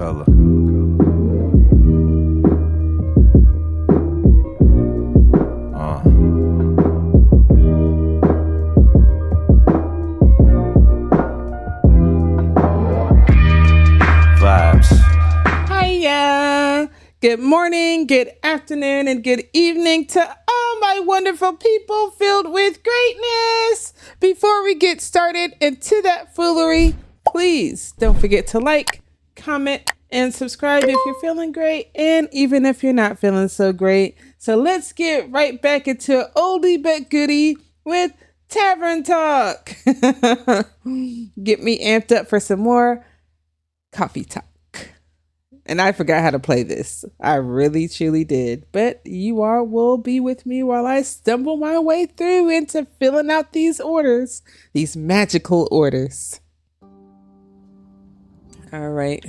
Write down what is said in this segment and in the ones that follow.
color. Vibes. Hiya! Good morning, good afternoon, and good evening to all my wonderful people filled with greatness. Before we get started into that foolery, please don't forget to like, comment, and subscribe if you're feeling great, and even if you're not feeling so great. So let's get right back into oldie but goodie with Tavern Talk. Get me amped up for some more coffee talk. And I forgot how to play this. I really, truly did. But you all will be with me while I stumble my way through into filling out these orders. These magical orders. All right.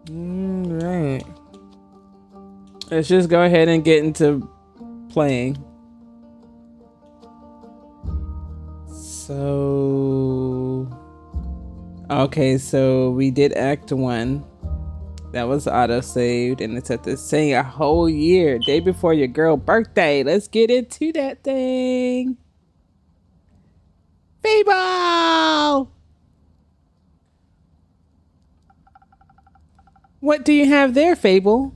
All right. Let's just go ahead and get into playing. Okay, so we did Act 1. That was auto-saved, and it's at the same a whole year, day before your girl birthday. Let's get into that thing. Fable! What do you have there, Fable?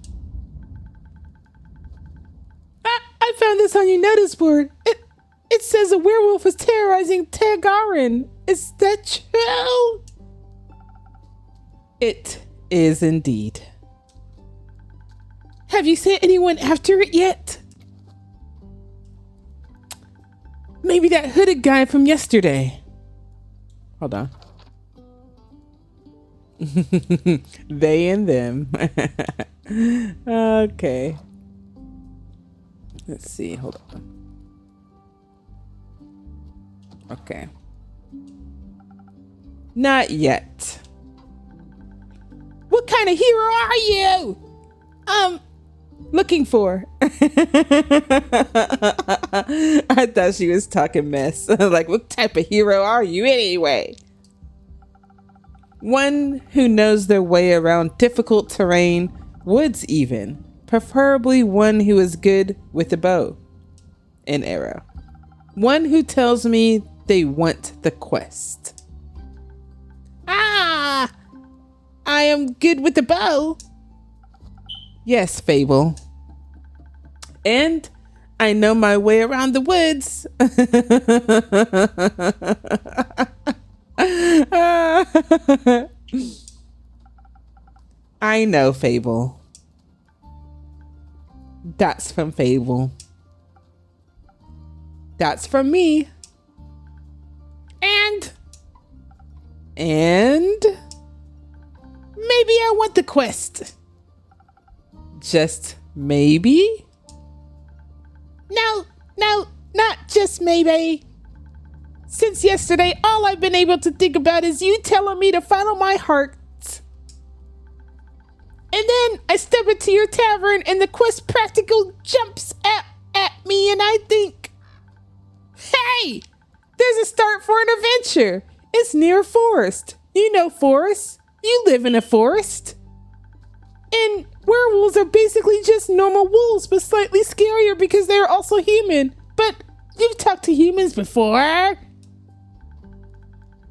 I found this on your notice board. It says a werewolf is terrorizing Tavern. Is that true? It is indeed. Have you sent anyone after it yet? Maybe that hooded guy from yesterday. Hold on. They and them. Okay. Let's see. Hold on. Okay. Not yet. What kind of hero are you? Looking for. I thought she was talking mess. Like, what type of hero are you anyway? One who knows their way around difficult terrain, woods even. Preferably one who is good with a bow and arrow. One who tells me they want the quest. I am good with the bow. Yes, Fable. And I know my way around the woods. I know, Fable. That's from Fable. That's from me. And maybe I want the quest. Just maybe? No, not just maybe. Since yesterday, all I've been able to think about is you telling me to follow my heart. And then I step into your tavern and the quest practical jumps at me and I think, hey, there's a start for an adventure. It's near a forest. You know forests. You live in a forest. And werewolves are basically just normal wolves, but slightly scarier because they're also human. But you've talked to humans before.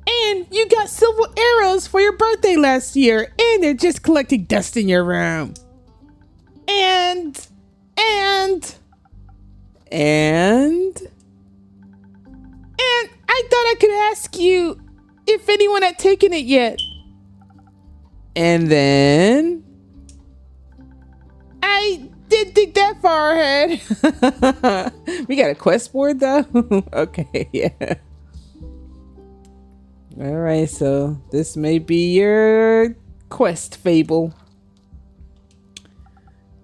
And you got silver arrows for your birthday last year. And they're just collecting dust in your room. And I thought I could ask you if anyone had taken it yet. And then I did think that far ahead. We got a quest board though. Okay, yeah. All right, so this may be your quest, Fable.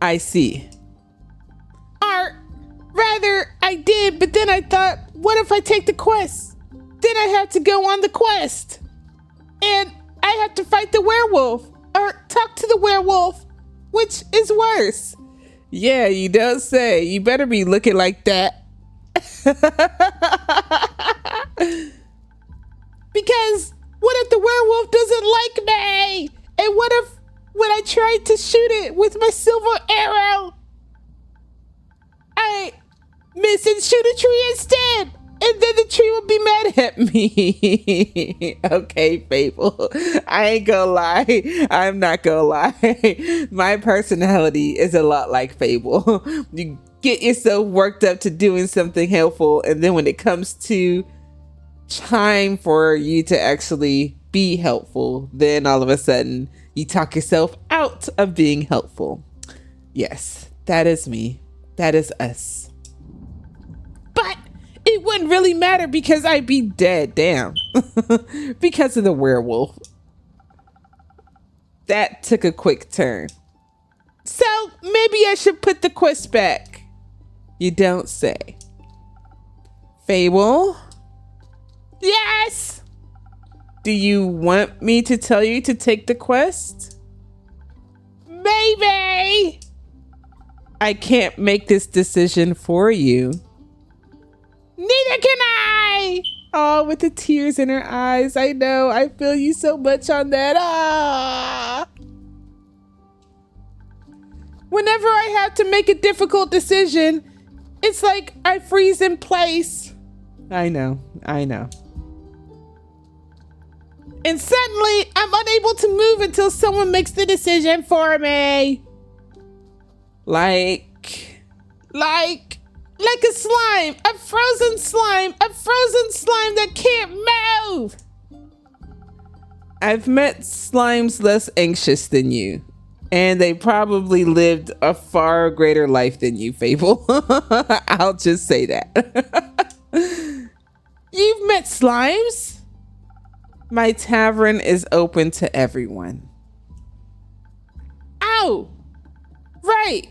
I see. Or rather, I did, but then I thought, what if I take the quest? Then I have to go on the quest. And I have to fight the werewolf. Or talk to the werewolf. Which is worse. Yeah, you don't say. You better be looking like that. Because what if the werewolf doesn't like me? And what if when I tried to shoot it with my silver arrow, I miss and shoot a tree instead? And then the tree will be mad at me. Okay, Fable. I ain't gonna lie. I'm not gonna lie. My personality is a lot like Fable. You get yourself worked up to doing something helpful, and then when it comes to time for you to actually be helpful, then all of a sudden you talk yourself out of being helpful. Yes, that is me. That is us. But it wouldn't really matter because I'd be dead, damn. Because of the werewolf. That took a quick turn. So maybe I should put the quest back. You don't say. Fable? Yes! Do you want me to tell you to take the quest? Maybe! I can't make this decision for you. Neither can I! Oh, with the tears in her eyes. I know. I feel you so much on that. Ah! Whenever I have to make a difficult decision, it's like I freeze in place. I know. I know. And suddenly, I'm unable to move until someone makes the decision for me. Like a slime, a frozen slime that can't move. I've met slimes less anxious than you, and they probably lived a far greater life than you, Fable. I'll just say that. You've met slimes? My tavern is open to everyone. Oh, right.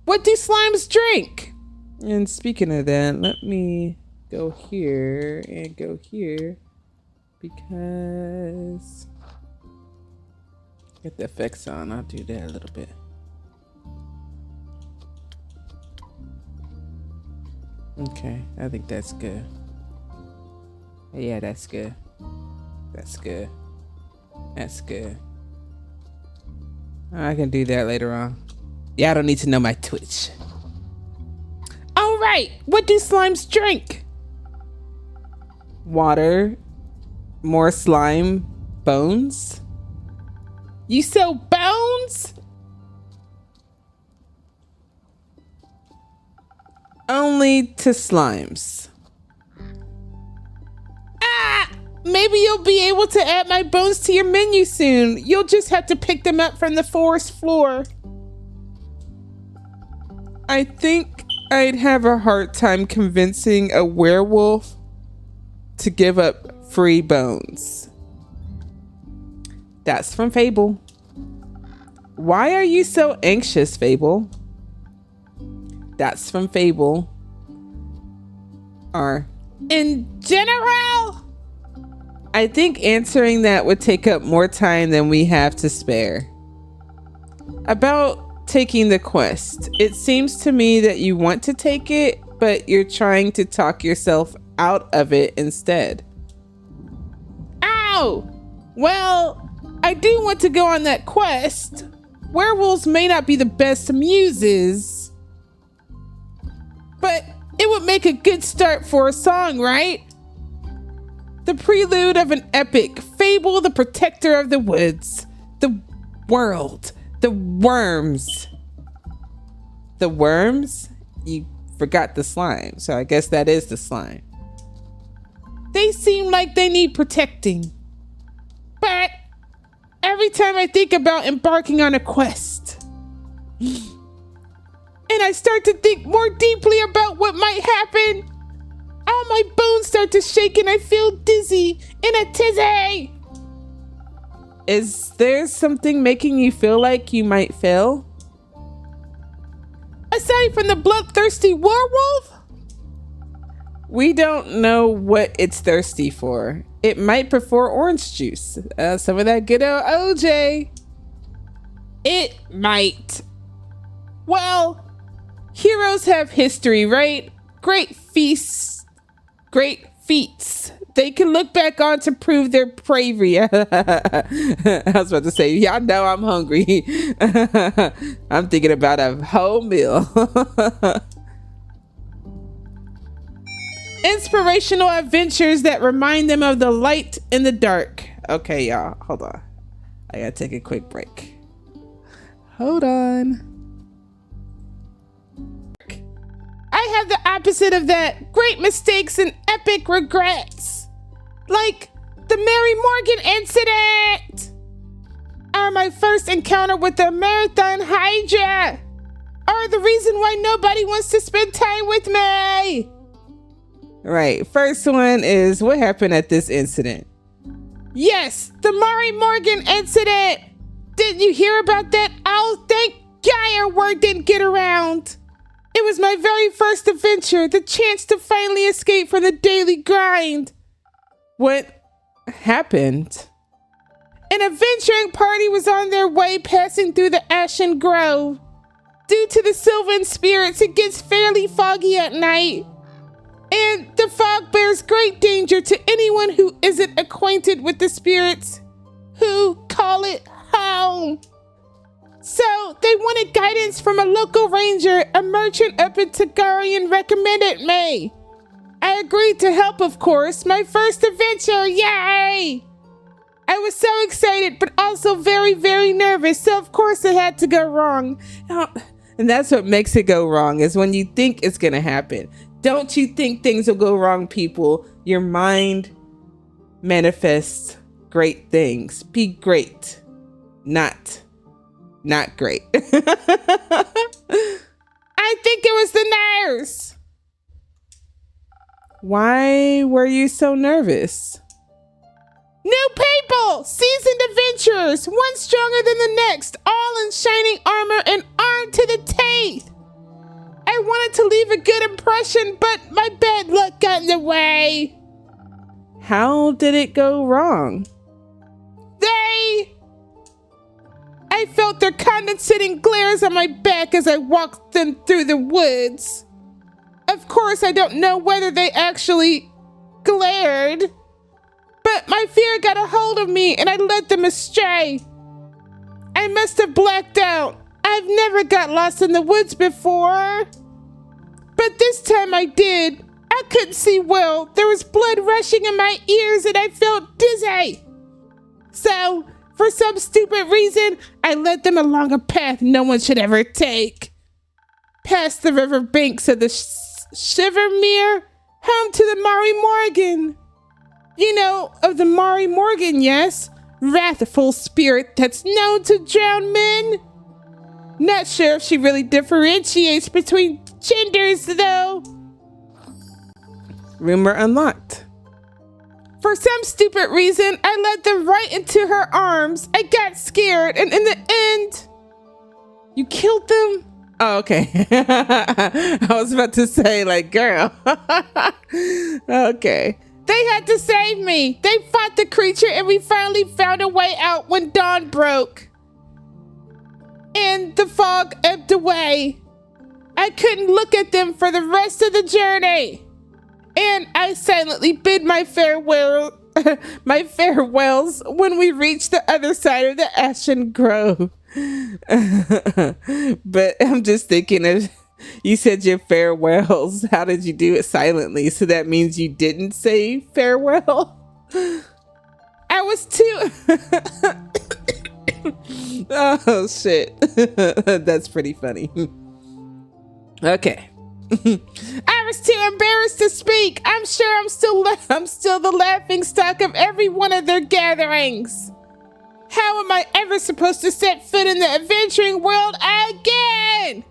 What do slimes drink? And speaking of that, let me go here and go here because get the effects on. I'll do that a little bit. Okay, I think that's good. Yeah, that's good. That's good. That's good. I can do that later on. Yeah, I don't need to know my Twitch. All right, what do slimes drink? Water, more slime, bones. You sell bones? Only to slimes. Ah! Maybe you'll be able to add my bones to your menu soon. You'll just have to pick them up from the forest floor. I think I'd have a hard time convincing a werewolf to give up free bones. That's from Fable. Why are you so anxious, Fable? That's from Fable. Or in general? I think answering that would take up more time than we have to spare. About taking the quest. It seems to me that you want to take it, but you're trying to talk yourself out of it instead. Ow! Well, I do want to go on that quest. Werewolves may not be the best muses, but it would make a good start for a song, right? The prelude of an epic, Fable the protector of the woods, the world, the worms. The worms? You forgot the slime, so I guess that is the slime. They seem like they need protecting. But every time I think about embarking on a quest, and I start to think more deeply about what might happen, all my bones start to shake and I feel dizzy in a tizzy. Is there something making you feel like you might fail? Aside from the bloodthirsty werewolf? We don't know what it's thirsty for. It might prefer orange juice. Some of that good old OJ. It might. Well, heroes have history, right? great feasts, great feats they can look back on to prove their bravery. I was about to say, y'all know I'm hungry. I'm thinking about a whole meal. Inspirational adventures that remind them of the light in the dark. Okay, y'all, hold on. I gotta take a quick break. Hold on. I have the opposite of that. Great mistakes and epic regrets. Like the Mary Morgan incident. Or my first encounter with the Marathon Hydra. Or the reason why nobody wants to spend time with me. Right, first one is what happened at this incident. Yes, the Mary Morgan incident. Didn't you hear about that? Oh, thank God our word didn't get around. It was my very first adventure, the chance to finally escape from the daily grind. What happened? An adventuring party was on their way passing through the Ashen Grove. Due to the Sylvan spirits, it gets fairly foggy at night. And the fog bears great danger to anyone who isn't acquainted with the spirits who call it home. So they wanted guidance from a local ranger, a merchant up in Tagarian recommended me. I agreed to help, of course. My first adventure, yay! I was so excited, but also very, very nervous, so of course it had to go wrong. And that's what makes it go wrong, is when you think it's gonna happen. Don't you think things will go wrong, people? Your mind manifests great things. Be great, not great. I think it was the nerves. Why were you so nervous? New people, seasoned adventurers, one stronger than the next, all in shining armor and armed to the teeth. I wanted to leave a good impression, but my bad luck got in the way. How did it go wrong? I felt their condescending glares on my back as I walked them through the woods. Of course, I don't know whether they actually glared, but my fear got a hold of me and I led them astray. I must have blacked out. I've never got lost in the woods before. But this time I did. I couldn't see well. There was blood rushing in my ears and I felt dizzy. So, for some stupid reason, I led them along a path no one should ever take. Past the river banks of the Shivermere, home to the Mary Morgan. You know of the Mary Morgan, yes? Wrathful spirit that's known to drown men. Not sure if she really differentiates between genders, though. Rumor unlocked. For some stupid reason, I led them right into her arms. I got scared, and in the end, you killed them? Oh, okay. I was about to say, like, girl. Okay. They had to save me. They fought the creature, and we finally found a way out when dawn broke. And the fog ebbed away. I couldn't look at them for the rest of the journey. And I silently bid my farewells when we reached the other side of the Ashen Grove. But I'm just thinking of, you said your farewells. How did you do it silently? So that means you didn't say farewell? I was too... Oh, shit. That's pretty funny. Okay. I was too embarrassed to speak. I'm sure I'm still the laughing stock of every one of their gatherings. How am I ever supposed to set foot in the adventuring world again?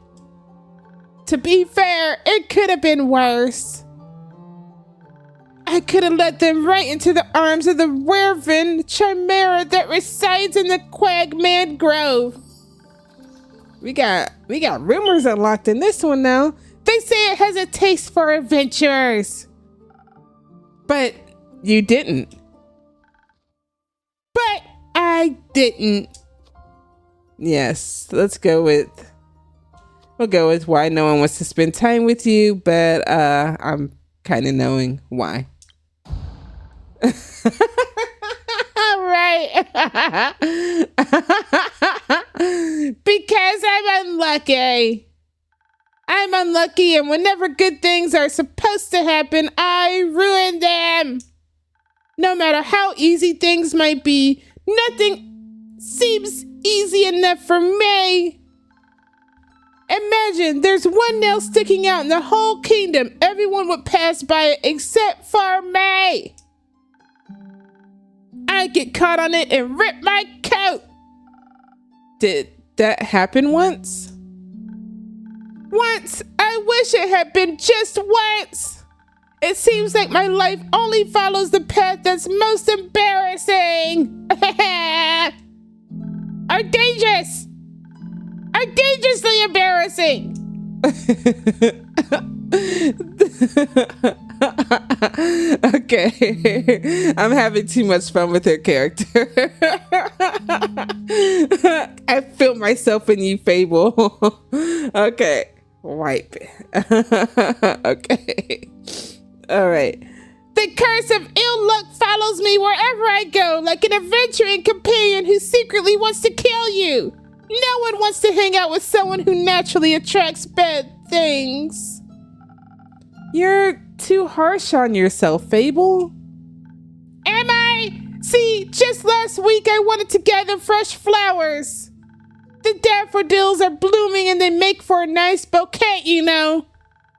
To be fair, it could have been worse. I could have led them right into the arms of the Werven chimera that resides in the Quagman Grove. We got rumors unlocked in this one now. They say it has a taste for adventurers. But you didn't. But I didn't. Yes, let's go with We'll go with why no one wants to spend time with you, but I'm kind of knowing why. Right. Because I'm unlucky. I'm unlucky, and whenever good things are supposed to happen, I ruin them. No matter how easy things might be, nothing seems easy enough for me. Imagine there's one nail sticking out in the whole kingdom. Everyone would pass by it except for me. I'd get caught on it and rip my coat. Did that happen once? Once. I wish it had been just once. It seems like my life only follows the path that's most embarrassing. Are dangerous. Are dangerously embarrassing. Okay. I'm having too much fun with her character. I feel myself in you, Fable. Okay. Wipe. Okay. All right. The curse of ill luck follows me wherever I go, like an adventuring companion who secretly wants to kill you. No one wants to hang out with someone who naturally attracts bad things. You're too harsh on yourself, Fable. Am I? See, just last week I wanted to gather fresh flowers. The daffodils are blooming and they make for a nice bouquet, you know.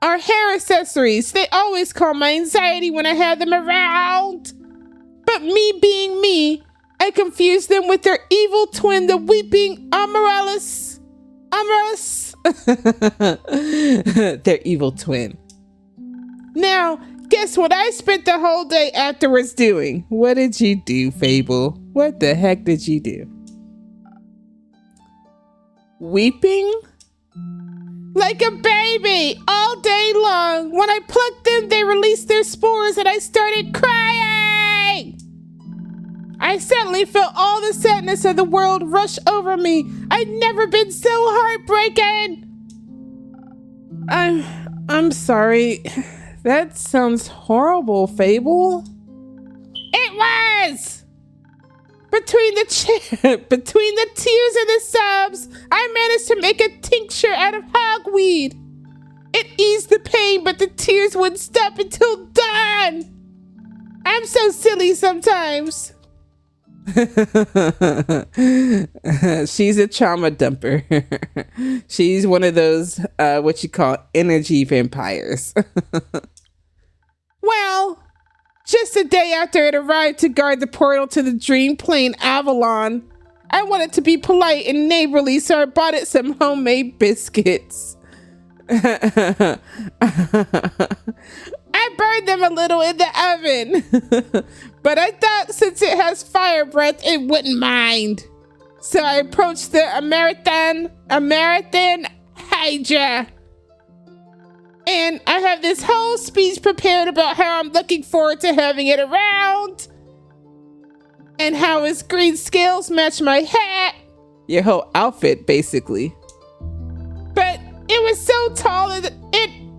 Our hair accessories, they always calm my anxiety when I have them around. But me being me, I confuse them with their evil twin, the weeping Amaryllis. Their evil twin. Now, guess what I spent the whole day afterwards doing? What did you do, Fable? What the heck did you do? Weeping? Like a baby, all day long. When I plucked them, they released their spores and I started crying. I suddenly felt all the sadness of the world rush over me. I'd never been so heartbroken. I'm sorry. That sounds horrible, Fable. It was! Between the tears and the sobs, I managed to make a tincture out of hogweed. It eased the pain, but the tears wouldn't stop until dawn. I'm so silly sometimes. She's a trauma dumper. She's one of those, what you call energy vampires. Well, just a day after it arrived to guard the portal to the dream plane Avalon, I wanted to be polite and neighborly, so I bought it some homemade biscuits. I burned them a little in the oven, but I thought since it has fire breath, it wouldn't mind. So I approached the American Hydra. And I have this whole speech prepared about how I'm looking forward to having it around. And how his green scales match my hat. Your whole outfit, basically. But it was so tall and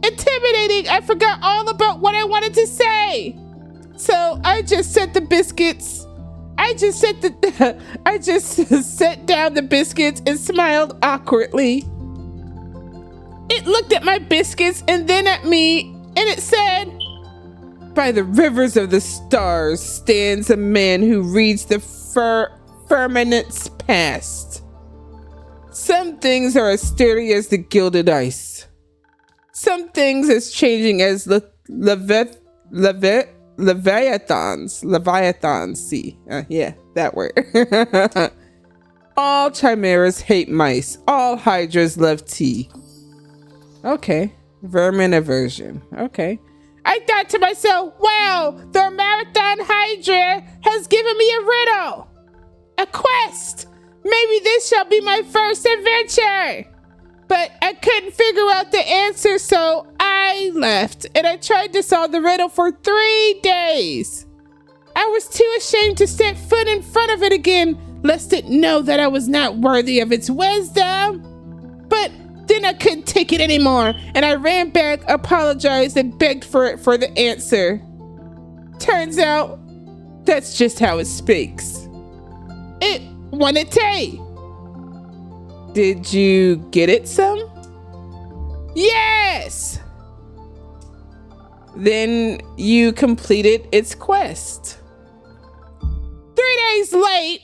intimidating, I forgot all about what I wanted to say. So I just set the biscuits. I just set down the biscuits and smiled awkwardly. It looked at my biscuits and then at me, and it said, "By the rivers of the stars stands a man who reads the firmament's past. Some things are as sturdy as the gilded ice. Some things as changing as Leviathans. See, yeah, that word. All chimeras hate mice. All hydras love tea." Okay. Vermin aversion. Okay. I thought to myself, wow, the Marathon Hydra has given me a riddle. A quest. Maybe this shall be my first adventure. But I couldn't figure out the answer, so I left. And I tried to solve the riddle for 3 days. I was too ashamed to set foot in front of it again, lest it know that I was not worthy of its wisdom. But Then I couldn't take it anymore, and I ran back, apologized, and begged for it for the answer. Turns out, that's just how it speaks. It wanted tea. Did you get it some? Yes! Then you completed its quest. 3 days late.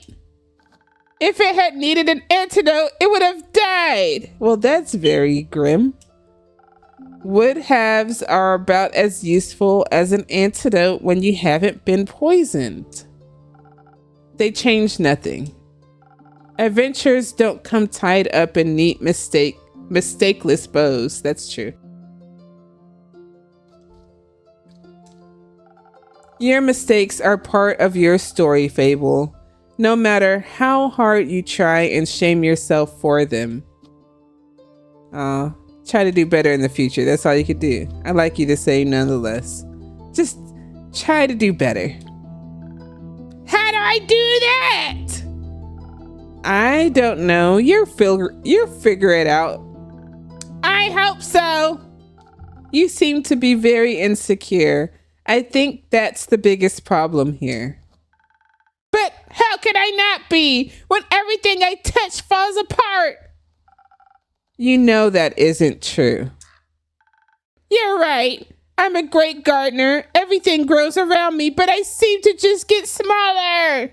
If it had needed an antidote, it would have died. Well, that's very grim. Wood halves are about as useful as an antidote when you haven't been poisoned. They change nothing. Adventures don't come tied up in neat mistakeless bows. That's true. Your mistakes are part of your story, Fable. No matter how hard you try and shame yourself for them. Try to do better in the future. That's all you could do. I like you to say nonetheless. Just try to do better. How do I do that? I don't know. You'll figure it out. I hope so. You seem to be very insecure. I think that's the biggest problem here. But how can I not be when everything I touch falls apart? You know that isn't true. You're right. I'm a great gardener. Everything grows around me, but I seem to just get smaller.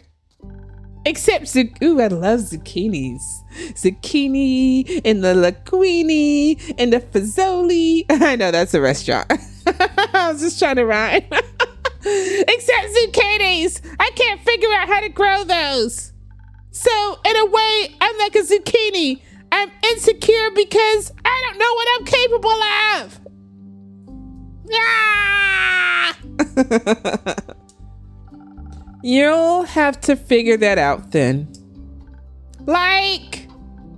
Except, ooh, I love zucchinis. Zucchini and the linguine and the fazzoli. I know that's a restaurant. I was just trying to rhyme. Except zucchinis. I can't figure out how to grow those. So, in a way, I'm like a zucchini. I'm insecure because I don't know what I'm capable of. Ah! You'll have to figure that out then. Like,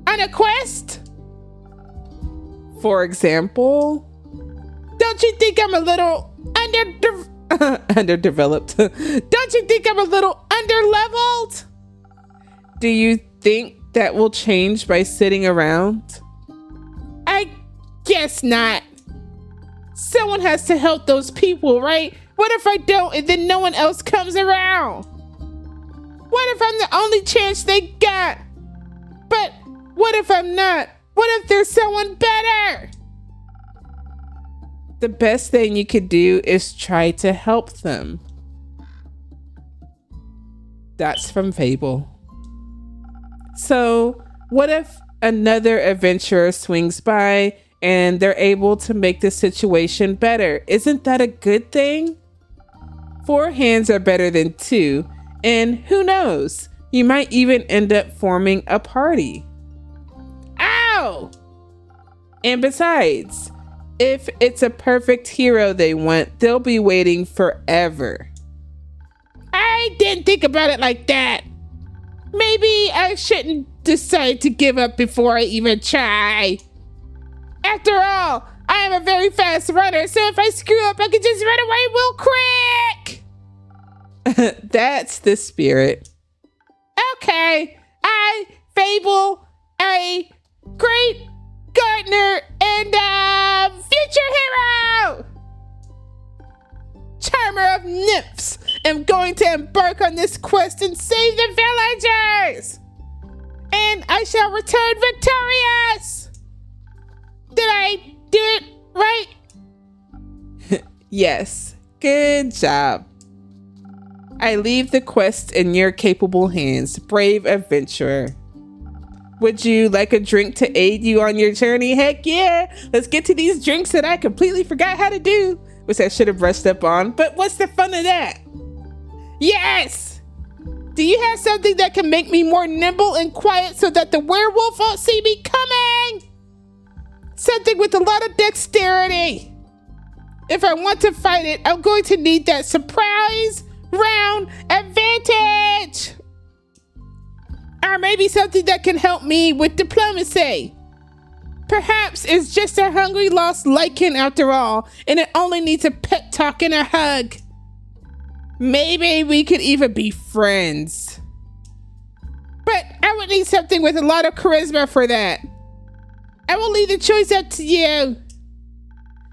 on a quest? For example? Don't you think I'm a little underdeveloped? Don't you think I'm a little underleveled? Do you think that will change by sitting around? I guess not. Someone has to help those people, right? What if I don't and then no one else comes around? What if I'm the only chance they got? But what if I'm not? What if there's someone better? The best thing you could do is try to help them. That's from Fable. So, what if another adventurer swings by and they're able to make the situation better? Isn't that a good thing? 4 hands are better than 2, and who knows? You might even end up forming a party. Ow! And besides, if it's a perfect hero they want, they'll be waiting forever. I didn't think about it like that. Maybe I shouldn't decide to give up before I even try. After all, I am a very fast runner, so if I screw up, I can just run away real quick. That's the spirit. Okay, Fable, a great gardener and future hero, charmer of nymphs, am going to embark on this quest and save the villagers. And I shall return victorious. Did I do it right? Yes, good job. I leave the quest in your capable hands, brave adventurer. Would you like a drink to aid you on your journey? Heck yeah! Let's get to these drinks that I completely forgot how to do, which I should have brushed up on, but what's the fun of that? Yes! Do you have something that can make me more nimble and quiet so that the werewolf won't see me coming? Something with a lot of dexterity. If I want to fight it, I'm going to need that surprise round advantage. Or maybe something that can help me with diplomacy. Perhaps it's just a hungry lost lichen after all, and it only needs a pet talk and a hug. Maybe we could even be friends. But I would need something with a lot of charisma for that. I will leave the choice up to you.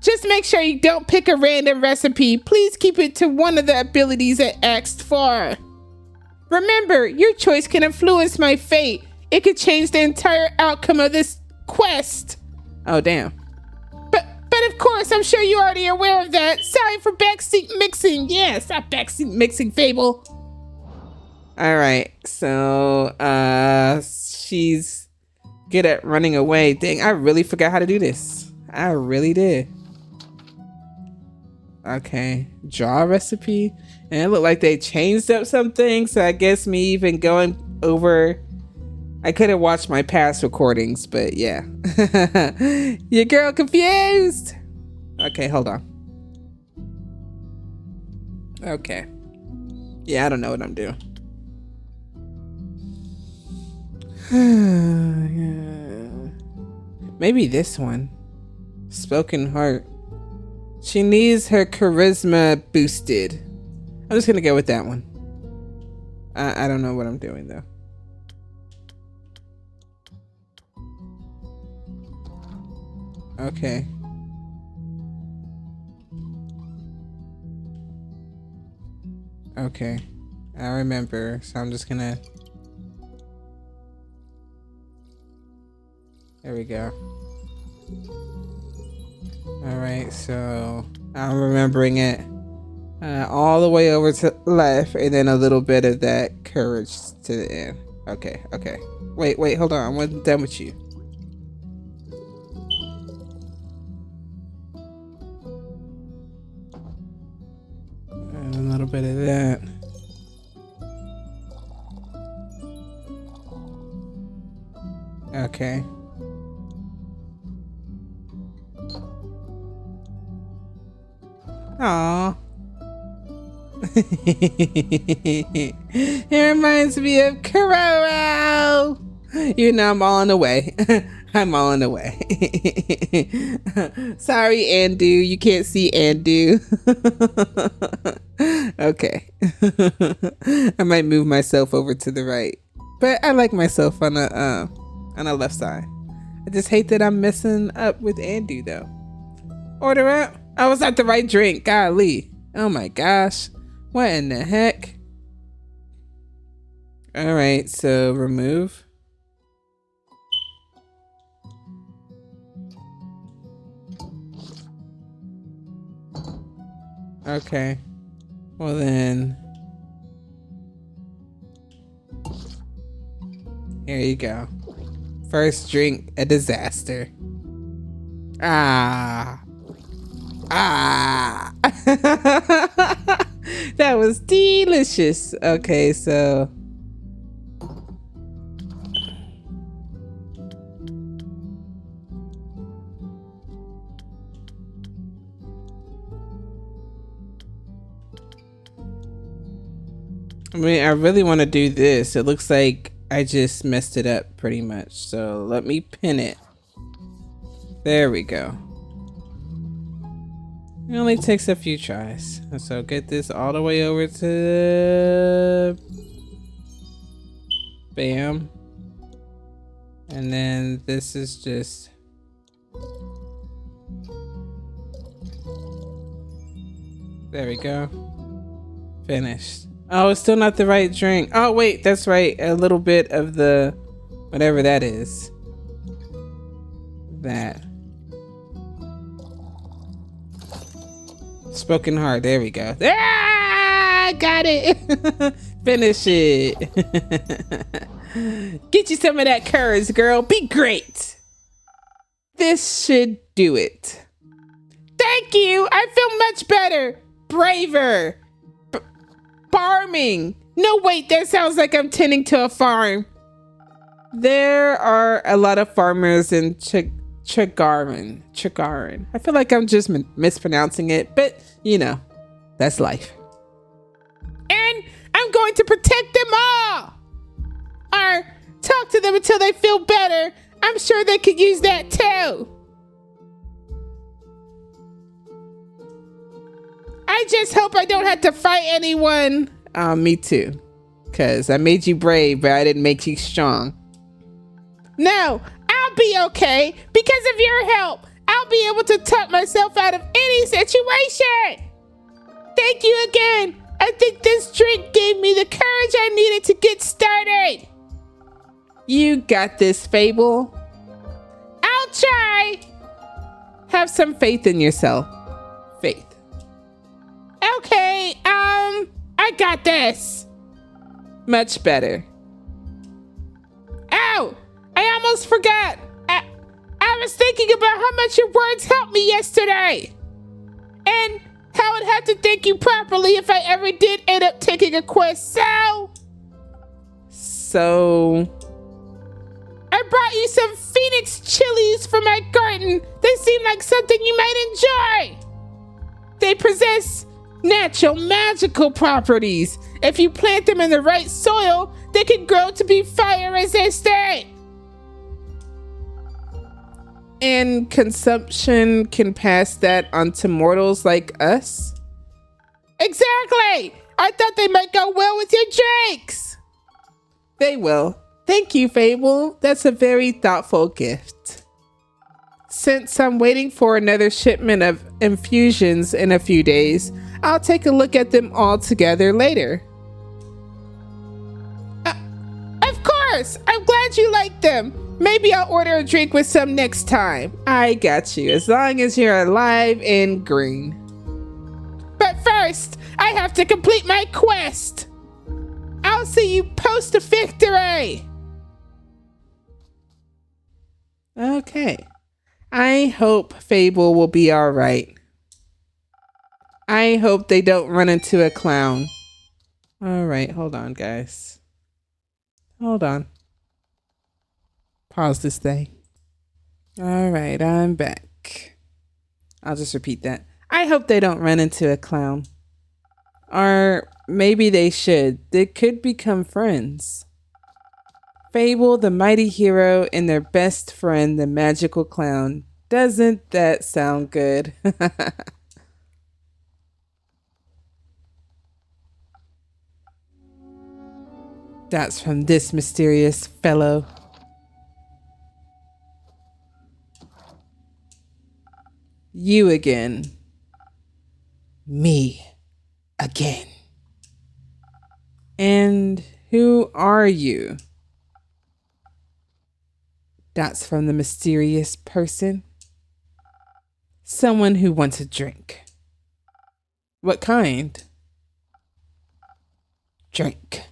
Just make sure you don't pick a random recipe. Please keep it to one of the abilities I asked for. Remember, your choice can influence my fate. It could change the entire outcome of this quest. Oh, damn. But of course, I'm sure you're already aware of that. Sorry for backseat mixing. Yeah, stop backseat mixing, Fable. All right, so she's good at running away. Dang, I really forgot how to do this. I really did. Okay, draw recipe. And it looked like they changed up something, so I guess me even going over, I could have watched my past recordings, but yeah. Your girl confused. Okay, hold on. Okay. Yeah, I don't know what I'm doing. Maybe this one. Spoken heart. She needs her charisma boosted. I'm just gonna go with that one. I don't know what I'm doing though. Okay. Okay. I remember, so I'm just gonna... There we go. Alright, so I'm remembering it all the way over to left, and then a little bit of that courage to the end. Okay, okay. Wait, hold on. I wasn't done with you. And a little bit of that. Okay. Aww. It reminds me of Kororo. You know, I'm all on the way. I'm all on the way. Sorry, Andu. You can't see Andu. Okay. I might move myself over to the right, but I like myself on the left side. I just hate that I'm messing up with Andu though. Order up. I was at the right drink. Golly. Oh my gosh. What in the heck? All right, so remove. Okay. Well then. Here you go. First drink, a disaster. Ah. That was delicious. Okay, so I mean, I really want to do this. It looks like I just messed it up pretty much. So let me pin it. There we go. It only takes a few tries. So get this all the way over to... Bam. And then this is just... There we go. Finished. Oh, it's still not the right drink. Oh, wait, that's right. A little bit of the... whatever that is. That. Spoken heart. There we go. Ah, got it. Finish it. Get you some of that courage, girl. Be great. This should do it. Thank you. I feel much better. Braver. Farming. No, wait. That sounds like I'm tending to a farm. There are a lot of farmers in Chagarin. I feel like I'm just mispronouncing it, but you know, that's life. And I'm going to protect them all. Or talk to them until they feel better. I'm sure they could use that too. I just hope I don't have to fight anyone. Me too. Because I made you brave, but I didn't make you strong. No, I'll I'll be okay. Because of your help, I'll be able to talk myself out of any situation. Thank you again. I think this drink gave me the courage I needed to get started. You got this, Fable. I'll try. Have some faith in yourself. Faith. Okay, I got this. Much better. Ow! I almost forgot. I was thinking about how much your words helped me yesterday. And how I'd have to thank you properly if I ever did end up taking a quest. So I brought you some Phoenix chilies from my garden. They seem like something you might enjoy. They possess natural magical properties. If you plant them in the right soil, they can grow to be fire resistant. And consumption can pass that on to mortals like us? Exactly! I thought they might go well with your drinks. They will. Thank you, Fable. That's a very thoughtful gift. Since I'm waiting for another shipment of infusions in a few days, I'll take a look at them all together later. Of course! I'm glad you like them. Maybe I'll order a drink with some next time. I got you, as long as you're alive and green. But first, I have to complete my quest. I'll see you post a victory. Okay. I hope Fable will be all right. I hope they don't run into a clown. All right, hold on, guys. Hold on. Pause this thing. All right, I'm back. I'll just repeat that. I hope they don't run into a clown. Or maybe they should. They could become friends. Fable, the mighty hero, and their best friend, the magical clown. Doesn't that sound good? That's from this mysterious fellow. You again. Me again. And who are you? That's from the mysterious person. Someone who wants a drink. What kind? Drink.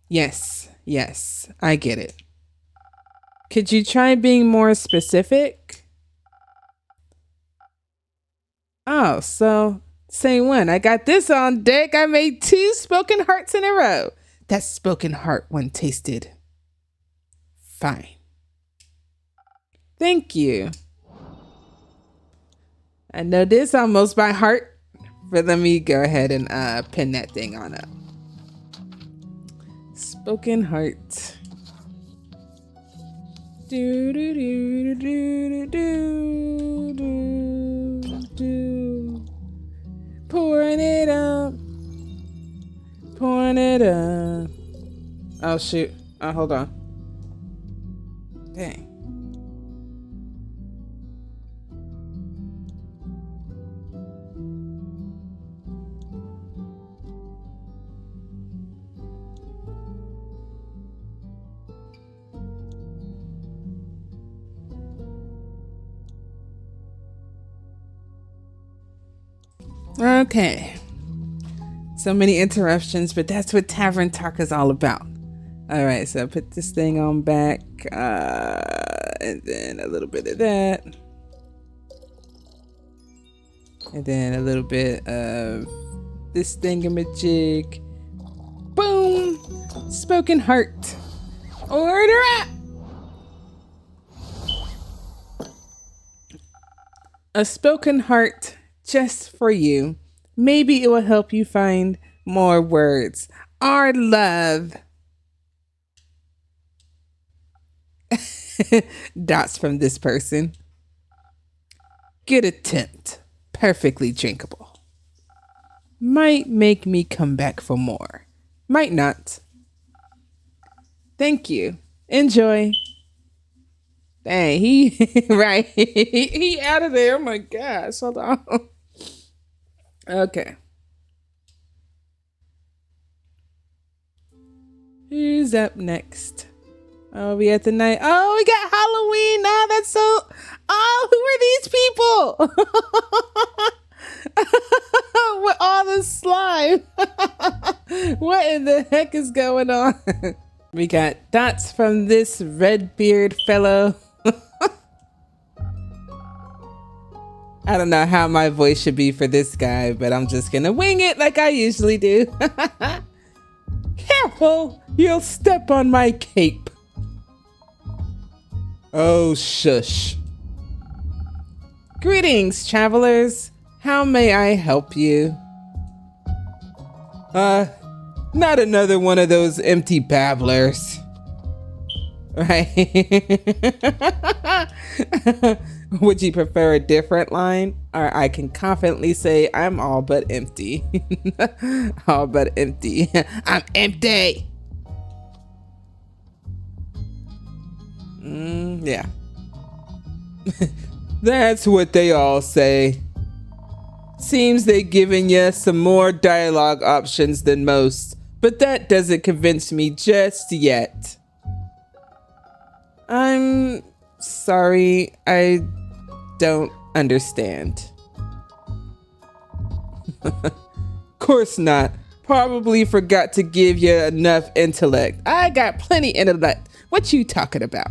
Yes, I get it. Could you try being more specific? Oh, so say when. I got this on deck. I made 2 spoken hearts in a row. That spoken heart one tasted fine. Thank you. I know this almost by heart, but let me go ahead and pin that thing on up. Spoken heart. Do do do do do do do. Pouring it up. Pouring it up. Oh shoot. Oh, hold on. Dang. Okay. So many interruptions, but that's what Tavern Talk is all about. All right, so put this thing on back, and then a little bit of that. And then a little bit of this thingamajig. Boom! Spoken heart. Order up! A spoken heart just for you. Maybe it will help you find more words. Our love. Dots from this person. Good attempt. Perfectly drinkable. Might make me come back for more. Might not. Thank you. Enjoy. Dang, he right. He out of there. Oh my gosh. Hold on. Okay. Who's up next? Oh, we at the night. Oh, we got Halloween. Now that's so. Oh, who are these people? With all the slime. What in the heck is going on? We got dots from this red beard fellow. I don't know how my voice should be for this guy, but I'm just gonna wing it like I usually do. Careful, you'll step on my cape. Oh, shush. Greetings, travelers. How may I help you? Not another one of those empty babblers. Right? Would you prefer a different line? Or I can confidently say I'm all but empty. All but empty. I'm empty. Yeah. That's what they all say. Seems they've given you some more dialogue options than most, but that doesn't convince me just yet. I'm sorry, I don't understand. Course not. Probably forgot to give you enough intellect. I got plenty intellect. What you talking about?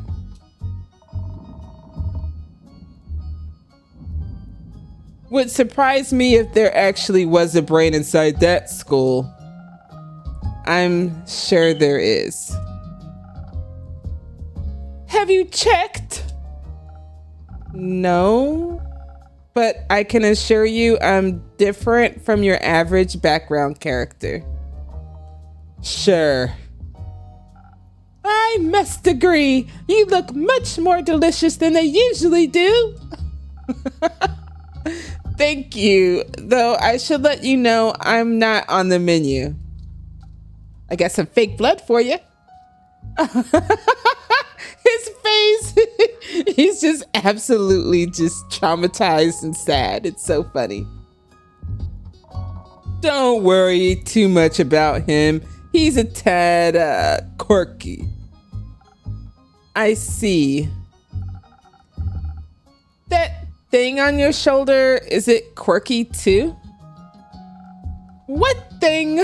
Would surprise me if there actually was a brain inside that skull. I'm sure there is. Have you checked? No, but I can assure you I'm different from your average background character. Sure. I must agree. You look much more delicious than they usually do. Thank you, though I should let you know I'm not on the menu. I got some fake blood for you. His face, he's just absolutely just traumatized and sad. It's so funny. Don't worry too much about him. He's a tad quirky. I see. That thing on your shoulder, is it quirky too? What thing?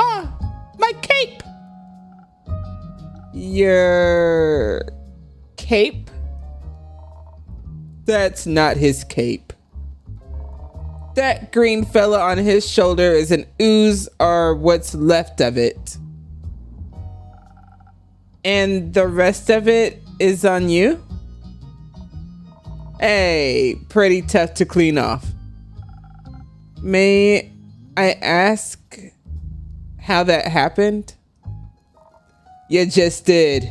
Ah, my cape. Your cape? That's not his cape. That green fella on his shoulder is an ooze or what's left of it. And the rest of it is on you? Hey, pretty tough to clean off. May I ask how that happened? You just did.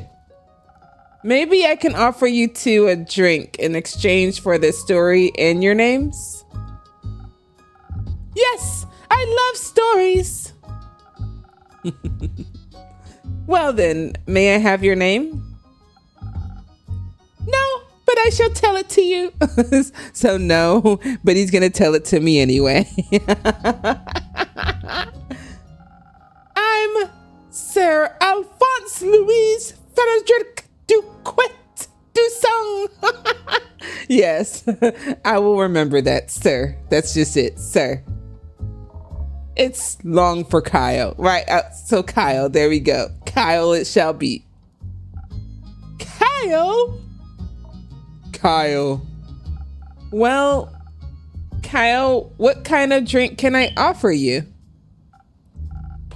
Maybe I can offer you two a drink in exchange for this story and your names? Yes, I love stories. Well then, may I have your name? No, but I shall tell it to you. So no, but he's gonna tell it to me anyway. I'm Sir Alphonse Louise Frederick Duquette Dusong. Yes, I will remember that, sir. That's just it, sir. It's long for Kyle, right? So Kyle, there we go. Kyle it shall be. Kyle? Kyle. Well, Kyle, what kind of drink can I offer you?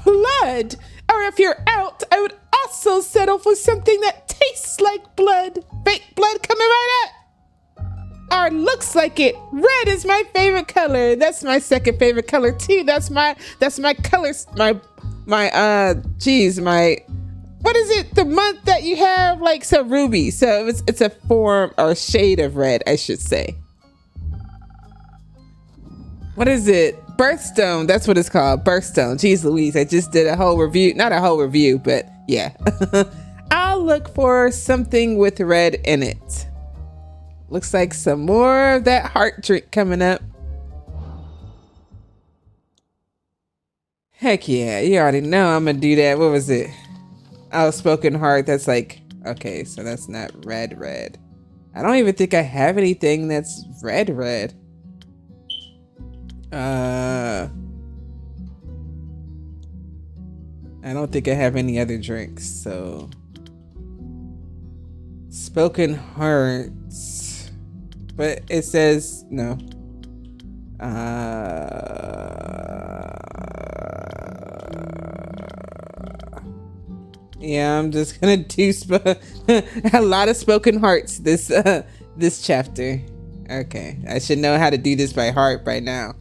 Blood! Or if you're out, I would also settle for something that tastes like blood. Fake blood coming right up. Or looks like it. Red is my favorite color. That's my second favorite color too. That's my colors. What is it? The month that you have, like, so ruby. So it's a form or shade of red, I should say. What is it? Birthstone. That's what it's called. Birthstone. Jeez Louise. I just did a whole review. Not a whole review, but yeah. I'll I'll look for something with red in it. Looks like some more of that heart drink coming up. Heck yeah, you already know I'm gonna do that. What was it? Outspoken heart, that's like, okay, so that's not red. I don't even think I have anything that's red. I don't think I have any other drinks, so. Spoken hearts. But it says, no. Yeah, I'm just gonna do a lot of spoken hearts this chapter. Okay, I should know how to do this by heart by now.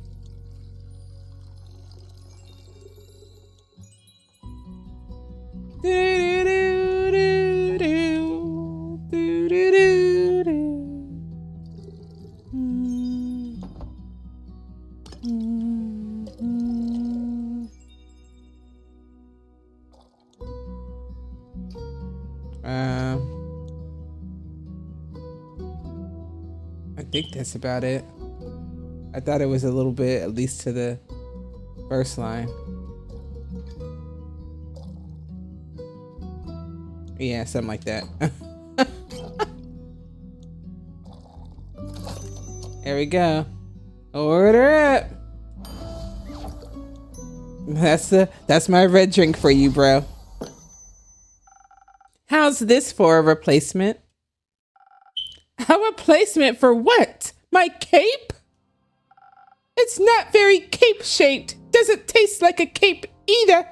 I think that's about it. I thought it was a little bit, at least to the first line. Yeah, something like that. There we go. Order up. That's my red drink for you, bro. How's this for a replacement? A replacement for what? My cape? It's not very cape-shaped. Doesn't taste like a cape either.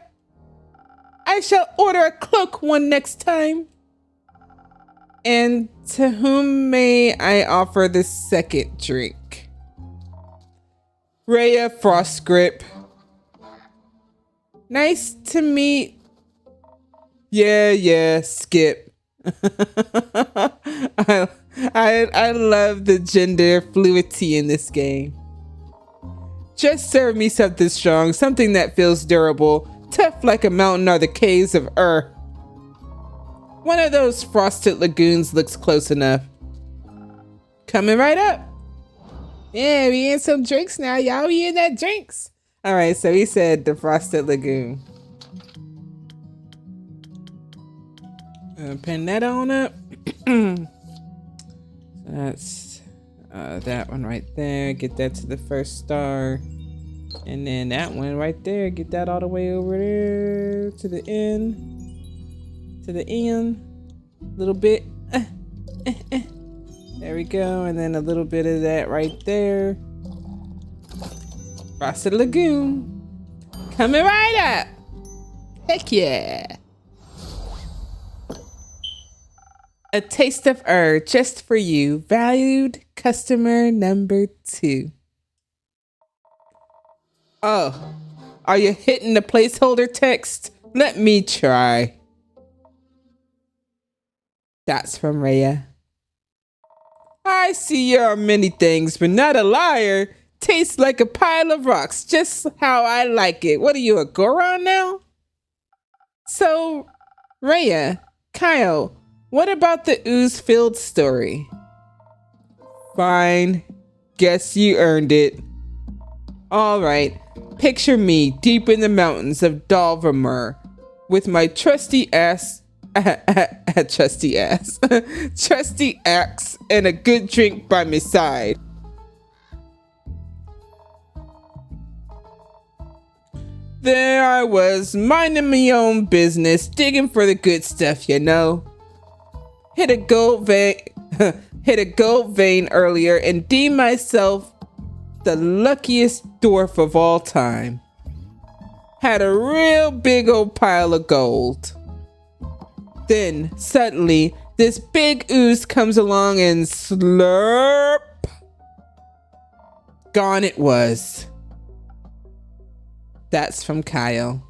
I shall order a cloak one next time. And to whom may I offer the second drink? Rhea Frostgrip. Nice to meet. Yeah, Skip. I love the gender fluidity in this game. Just serve me something strong, something that feels durable, tough like a mountain or the caves of Ur. One of those frosted lagoons looks close enough. Coming right up. Yeah, we in some drinks now, y'all. We in that drinks. All right, so he said the frosted lagoon. Pin that on up. That's that one right there. Get that to the first star. And then that one right there. Get that all the way over there to the end. To the end. A little bit. There we go. And then a little bit of that right there. Frosted Lagoon. Coming right up. Heck yeah. A taste of Ur just for you. Valued customer number 2. Oh, are you hitting the placeholder text? Let me try. That's from Rhea. I see you are many things, but not a liar. Tastes like a pile of rocks, just how I like it. What are you, a Goron now? So, Rhea, Kyle, what about the ooze-filled story? Fine. Guess you earned it. All right. Picture me deep in the mountains of Dalvermur with my trusty axe and a good drink by my side. There I was, minding my own business, digging for the good stuff, you know. Hit a gold vein earlier and deemed myself the luckiest dwarf of all time. Had a real big old pile of gold. Then, suddenly, this big ooze comes along and slurp. Gone it was. That's from Kyle.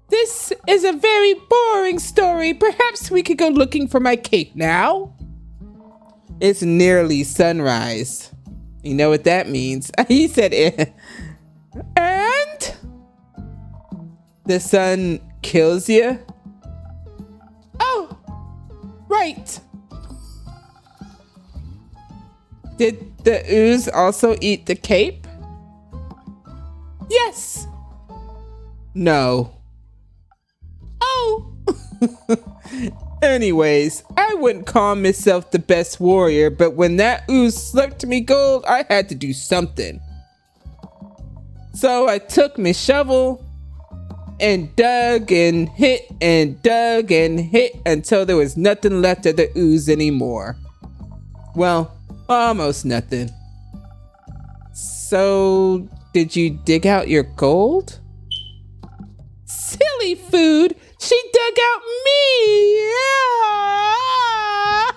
This is a very boring story. Perhaps we could go looking for my cape now. It's nearly sunrise. You know what that means. He said it. And? The sun kills you? Oh, Did the ooze also eat the cape? Yes. No. Oh. Anyways, I wouldn't call myself the best warrior, but when that ooze slipped me gold, I had to do something. So I took my shovel and dug and hit until there was nothing left of the ooze anymore. Well, almost nothing. So, did you dig out your gold? Silly food! She dug out me! Ah!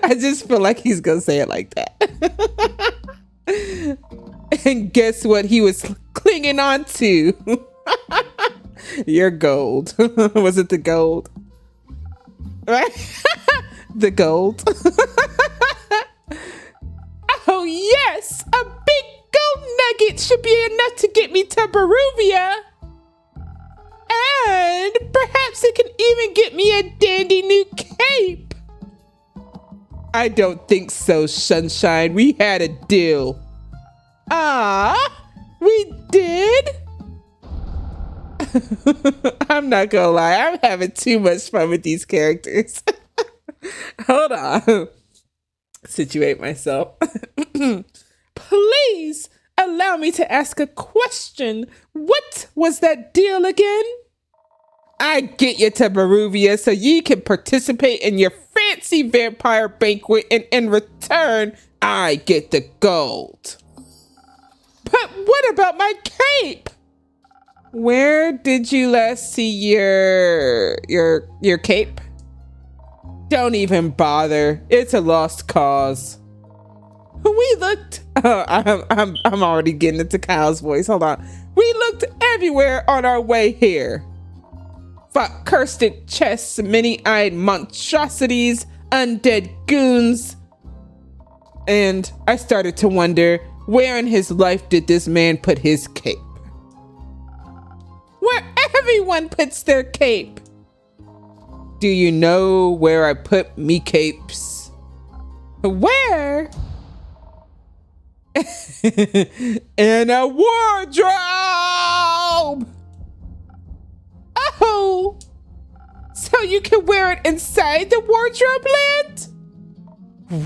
I just feel like he's gonna say it like that. And guess what he was clinging on to? Your gold. Was it the gold? Right? The gold. Oh yes! A big gold nugget should be enough to get me to Baruvia. And perhaps it can even get me a dandy new cape. I don't think so, Sunshine. We had a deal. Ah, we did? I'm not gonna lie, I'm having too much fun with these characters. Hold on. Situate myself. Please allow me to ask a question. What was that deal again? I get you to Baruvia so you can participate in your fancy vampire banquet, and in return, I get the gold. But what about my cape? Where did you last see your cape? Don't even bother. It's a lost cause. We looked. Oh, I'm already getting into Kyle's voice. Hold on. We looked everywhere on our way here. Fought cursed chests, many-eyed monstrosities, undead goons, and I started to wonder, where in his life did this man put his cape? Where everyone puts their cape. Do you know where I put me capes? Where? In a wardrobe! Oh! So you can wear it inside the wardrobe land?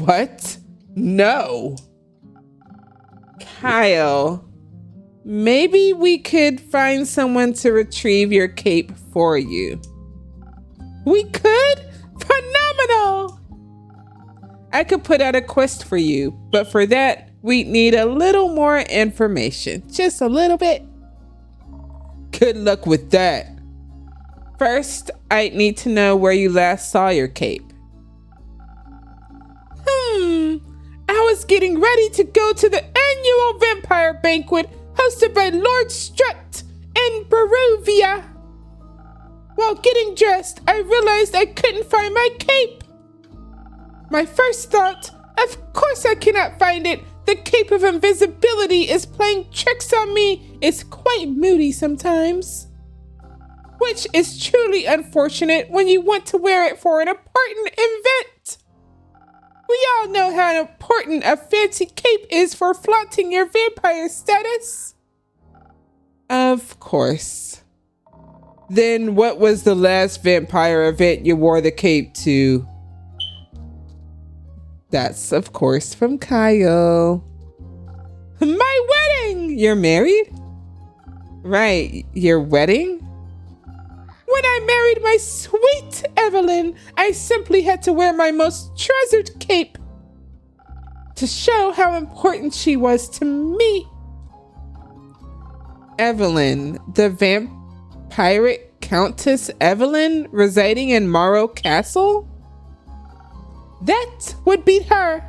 What? No. Kyle, maybe we could find someone to retrieve your cape for you. We could? Phenomenal! I could put out a quest for you, but for that, we'd need a little more information. Just a little bit. Good luck with that. First, I'd need to know where you last saw your cape. I was getting ready to go to the annual vampire banquet hosted by Lord Strut in Baruvia. While getting dressed, I realized I couldn't find my cape. My first thought, of course I cannot find it. The cape of invisibility is playing tricks on me. It's quite moody sometimes. Which is truly unfortunate when you want to wear it for an important event. We all know how important a fancy cape is for flaunting your vampire status. Of course. Then what was the last vampire event you wore the cape to? That's, of course, from Kyle. My wedding! You're married? Right, your wedding? When I married my sweet Evelyn, I simply had to wear my most treasured cape to show how important she was to me. Evelyn, the vampire Countess Evelyn residing in Morrow Castle? That would be her.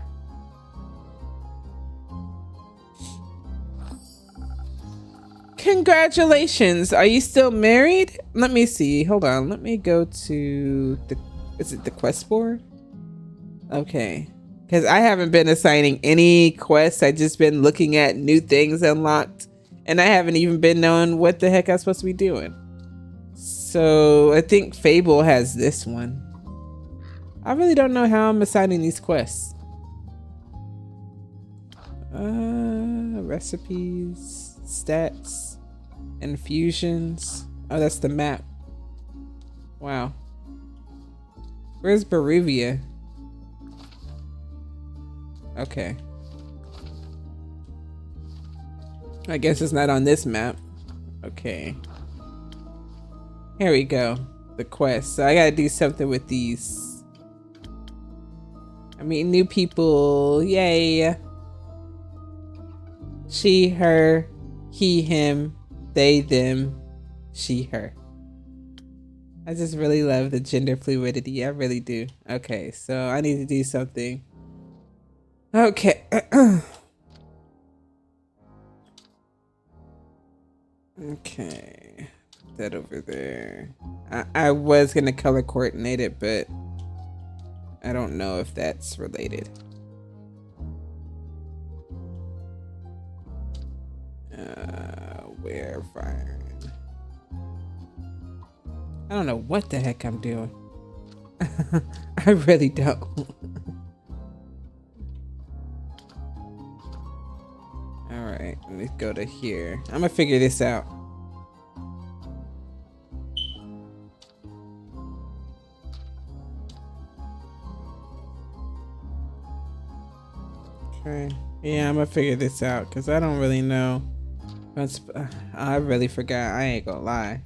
Congratulations. Are you still married? Let me see. Hold on. Let me go to the... Is it the quest board? Okay. Because I haven't been assigning any quests. I've just been looking at new things unlocked. And I haven't even been knowing what the heck I'm supposed to be doing. So I think Fable has this one. I really don't know how I'm assigning these quests. Recipes, stats, infusions. Oh, that's the map. Wow. Where's Baruvia? Okay. I guess it's not on this map. Okay. Here we go. The quest. So I gotta do something with these. I mean, new people. Yay. She, her, he, him, they, them, she, her. I just really love the gender fluidity. I really do. Okay, so I need to do something. Okay. Okay. Put that over there. I was gonna color coordinate it, but I don't know if that's related. Where fire? I don't know what the heck I'm doing. I really don't. All right, let me go to here. I'm gonna figure this out. Okay. Yeah, I'm gonna figure this out because I don't really know. I really forgot. I ain't gonna lie.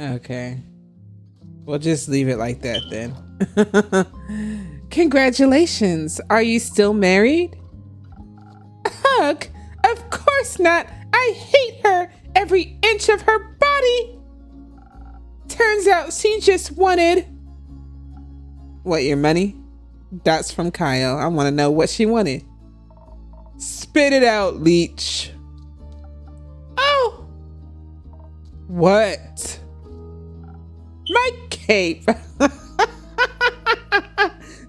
Okay. We'll just leave it like that then. Congratulations. Are you still married? Ugh, of course not. I hate her, every inch of her body. Turns out she just wanted... What, your money? That's from Kyle. I want to know what she wanted. Spit it out, leech. Oh! What? My cape.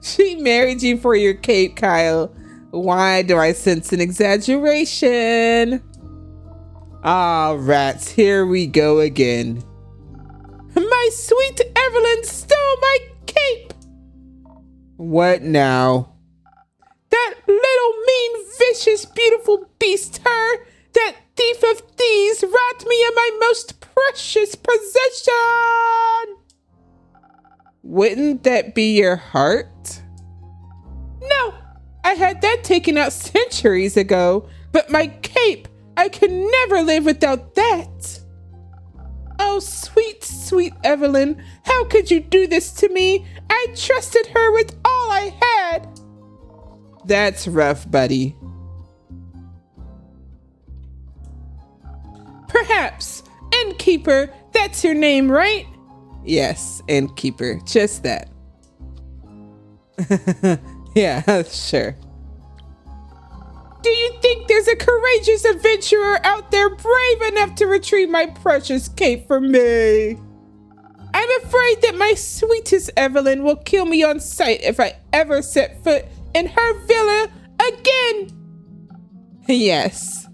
She married you for your cape, Kyle. Why do I sense an exaggeration? Ah, rats, here we go again. My sweet Evelyn stole my cape. What now? That little mean, vicious, beautiful beast, her. That thief of thieves robbed me of my most precious possession. Wouldn't that be your heart? No, I had that taken out centuries ago, but my cape, I could never live without that. Oh, sweet, sweet Evelyn, how could you do this to me? I trusted her with all I had. That's rough, buddy. Perhaps. Innkeeper, that's your name, right? Yes, Innkeeper, just that. Yeah, sure. Do you think there's a courageous adventurer out there brave enough to retrieve my precious cape for me? I'm afraid that my sweetest Evelyn will kill me on sight if I ever set foot in her villa again. Yes,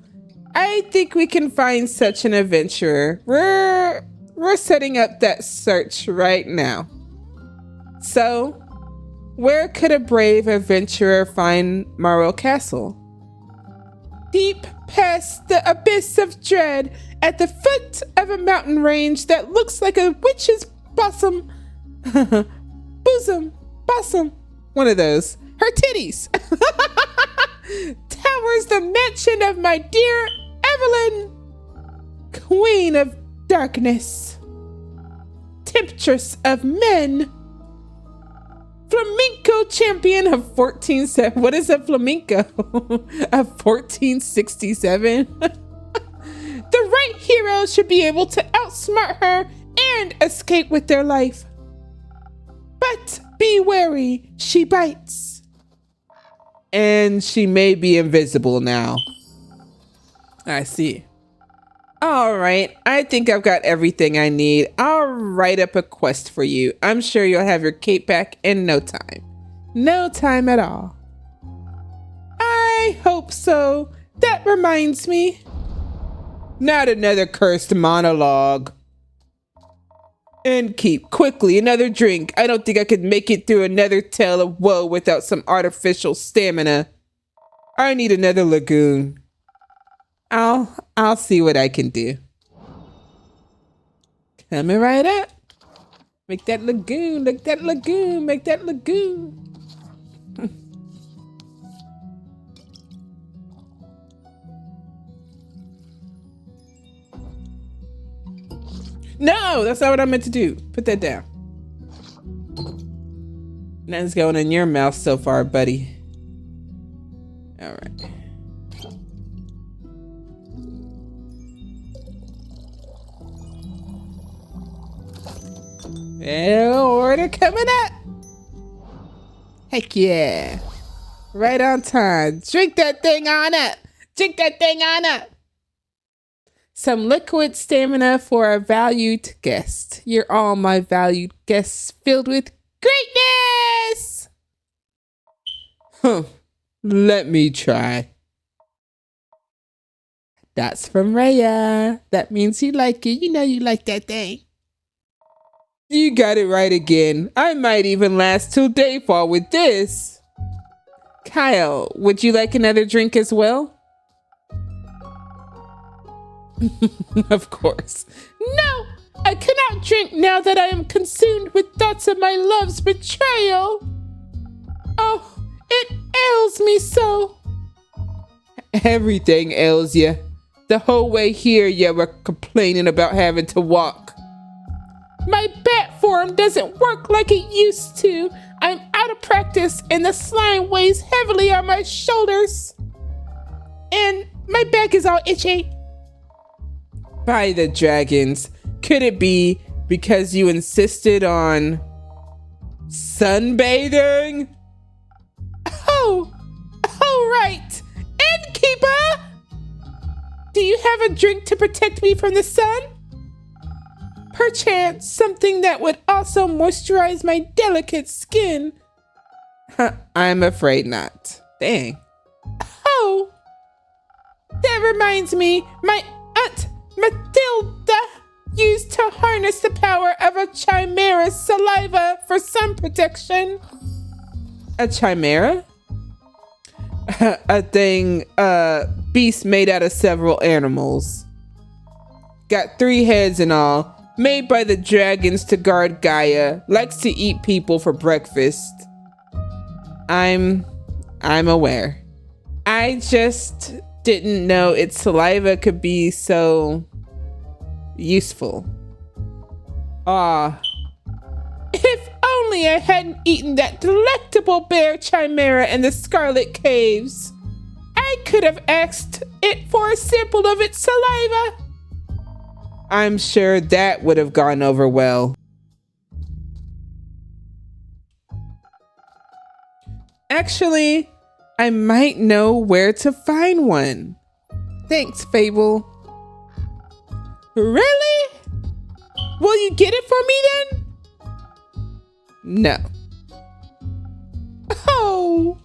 I think we can find such an adventurer. We're setting up that search right now. So, where could a brave adventurer find Morrow Castle? Deep past the abyss of dread, at the foot of a mountain range that looks like a witch's bosom. Bosom. One of those. Her titties. Towers the mansion of my dear Evelyn, Queen of Darkness, Temptress of Men, Flamenco champion of 14... What is a flamenco? Of 1467? The right hero should be able to outsmart her and escape with their life. But be wary, she bites. And she may be invisible now. I see. All right, I think I've got everything I need. I'll write up a quest for you. I'm sure you'll have your cape back in no time. No time at all. I hope so. That reminds me. Not another cursed monologue. And keep quickly another drink. I don't think I could make it through another tale of woe without some artificial stamina. I need another lagoon. I'll see what I can do. Coming right up. Make that lagoon, make that lagoon, make that lagoon. No, that's not what I meant to do. Put that down. Nothing's going in your mouth so far, buddy. All right. Order coming up. Heck yeah. Right on time. Drink that thing on up. Drink that thing on up. Some liquid stamina for our valued guest. You're all my valued guests filled with greatness. Huh. Let me try. That's from Raya. That means you like it. You know you like that thing. You got it right again. I might even last till dayfall with this. Kyle, would you like another drink as well? Of course. No, I cannot drink now that I am consumed with thoughts of my love's betrayal. Oh, it ails me so. Everything ails you. The whole way here you were complaining about having to walk. My bat form doesn't work like it used to. I'm out of practice and the slime weighs heavily on my shoulders. And my back is all itchy. By the dragons, could it be because you insisted on sunbathing? Oh, right. Innkeeper! Do you have a drink to protect me from the sun? Perchance something that would also moisturize my delicate skin. I'm afraid not. Dang. Oh, that reminds me, my aunt Matilda used to harness the power of a chimera's saliva for sun protection. A chimera? A thing, beast made out of several animals. Got 3 heads and all. Made by the dragons to guard Gaia. Likes to eat people for breakfast. I'm aware. I just didn't know its saliva could be so useful. If only I hadn't eaten that delectable bear chimera in the Scarlet Caves. I could have asked it for a sample of its saliva. I'm sure that would have gone over well. Actually, I might know where to find one. Thanks, Fable. Really? Will you get it for me then? No. Oh.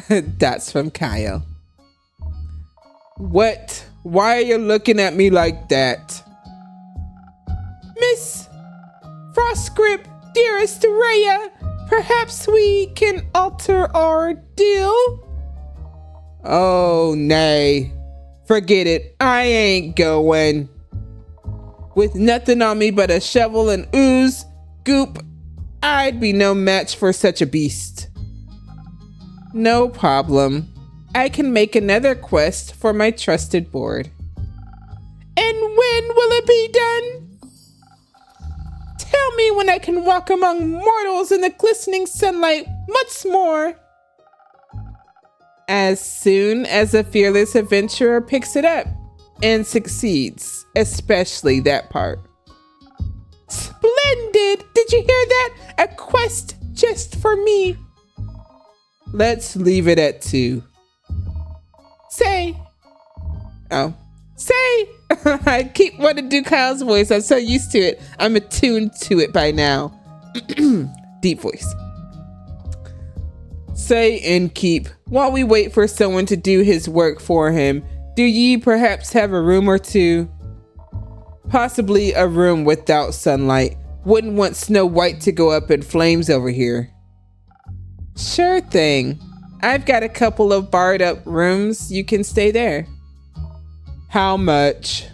That's from Kyle. What? Why are you looking at me like that? Miss Frostgrip, dearest Raya, perhaps we can alter our deal? Oh, nay. Forget it. I ain't going. With nothing on me but a shovel and ooze, goop, I'd be no match for such a beast. No problem. I can make another quest for my trusted board. And when will it be done? Tell me when I can walk among mortals in the glistening sunlight once more. As soon as a fearless adventurer picks it up and succeeds, especially that part. Splendid! Did you hear that? A quest just for me. Let's leave it at 2. Say. I keep wanting to do Kyle's voice. I'm so used to it. I'm attuned to it by now. Deep voice. Say and keep. While we wait for someone to do his work for him, Do ye perhaps have a room or two? Possibly a room without sunlight. Wouldn't want Snow White to go up in flames over here. Sure thing. I've got a couple of barred up rooms. You can stay there. How much?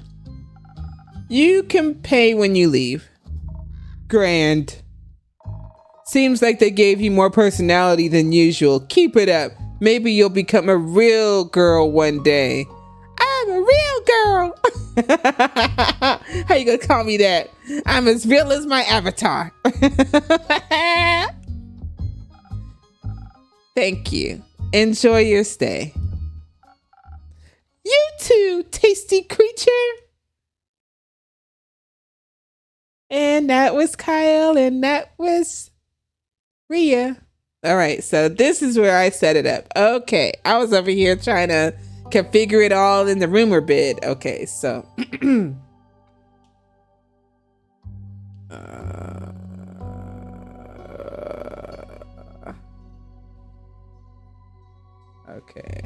You can pay when you leave. Grand. Seems like they gave you more personality than usual. Keep it up. Maybe you'll become a real girl one day. I'm a real girl. How you gonna call me that? I'm as real as my avatar. Thank you. Enjoy your stay. You too, tasty creature. And that was Kyle, and that was Rhea. All right, so this is where I set it up. Okay, I was over here trying to configure it all in the rumor bid. Okay, so okay.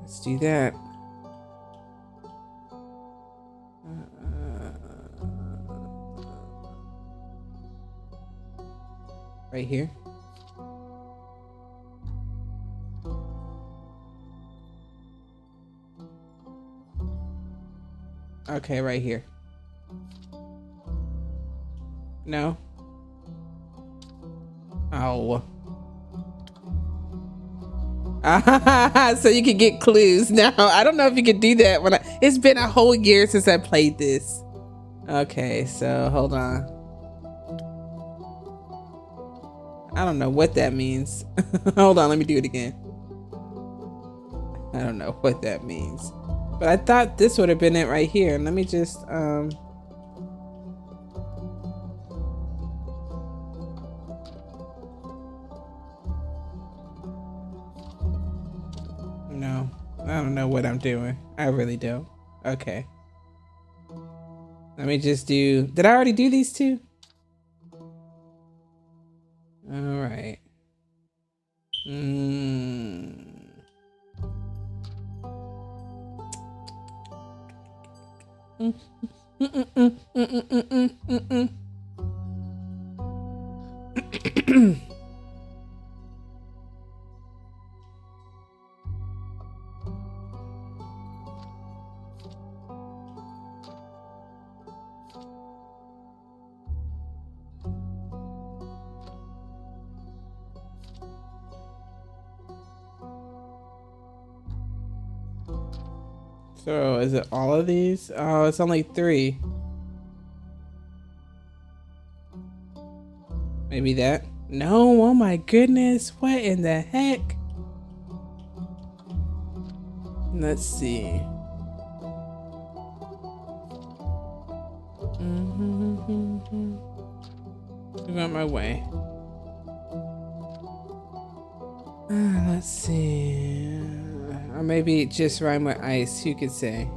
Let's do that. Right here. Okay, right here. No. Oh. So you can get clues now. I don't know if you could do that when it's been a whole year since I played this. Okay, so hold on. I don't know what that means. Hold on, let me do it again. I don't know what that means. But I thought this would have been it right here. Let me just no, I don't know what I'm doing. I really don't. Okay. Let me just do, did I already do these two? All right. So is it all of these? Oh, it's only 3. Maybe that. No, oh my goodness. What in the heck? Let's see. Move out my way. Let's see. Or maybe just rhyme with ice, who could say?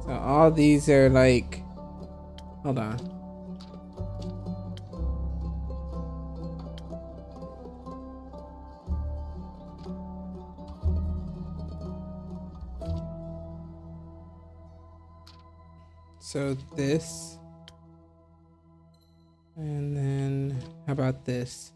So all these are like, hold on. So this, and then how about this?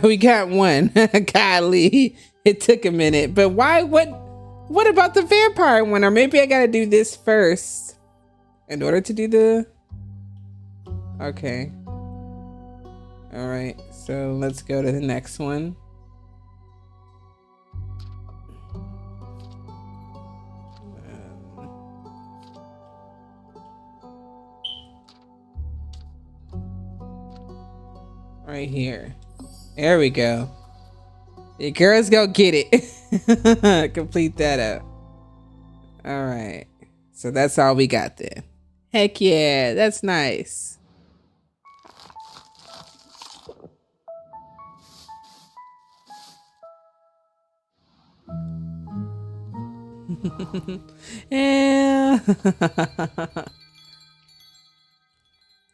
We got one. Golly, it took a minute, but why? What about the vampire one? Or maybe I gotta do this first in order to do the. Okay. All right. So let's go to the next one. Right here. There we go. The girls go get it. Complete that up. All right. So that's all we got then. Heck yeah, that's nice. Yeah.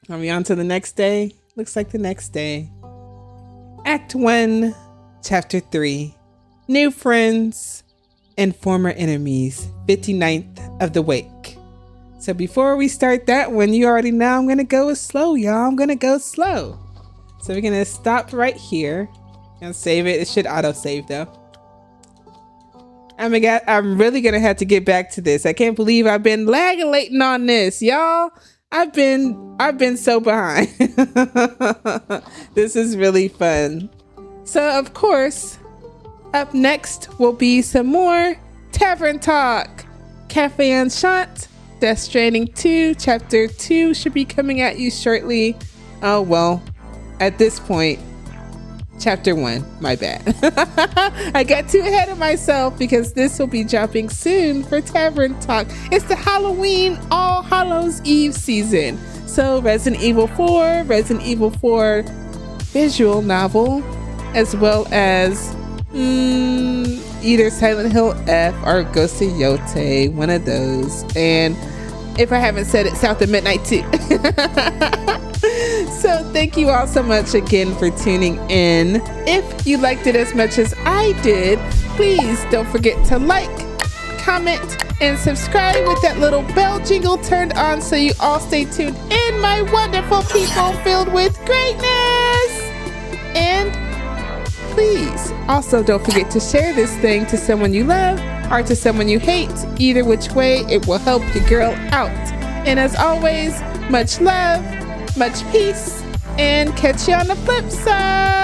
Are we on to the next day? Looks like the next day. Act 1, Chapter 3, New Friends and Former Enemies, 59th of the Wake. So before we start that one, you already know I'm going to go slow, y'all. I'm going to go slow. So we're going to stop right here and save it. It should auto-save, though. Oh my God, I'm really going to have to get back to this. I can't believe I've been lagging on this, y'all. I've been so behind. This is really fun. So, of course, up next will be some more Tavern Talk. Cafe Enchant, Death Stranding 2, Chapter 2 should be coming at you shortly. Oh, well, at this point, Chapter 1, my bad. I got too ahead of myself because this will be dropping soon for Tavern Talk. It's the Halloween All Hallows Eve season. So Resident Evil 4 visual novel, as well as either Silent Hill F or Ghost of Yote, one of those. And if I haven't said it, South of Midnight too. So thank you all so much again for tuning in. If you liked it as much as I did, please don't forget to like, comment, and subscribe with that little bell jingle turned on so you all stay tuned in, my wonderful people filled with greatness. And please also don't forget to share this thing to someone you love or to someone you hate. Either which way, it will help your girl out. And as always, much love, much peace, and catch you on the flip side.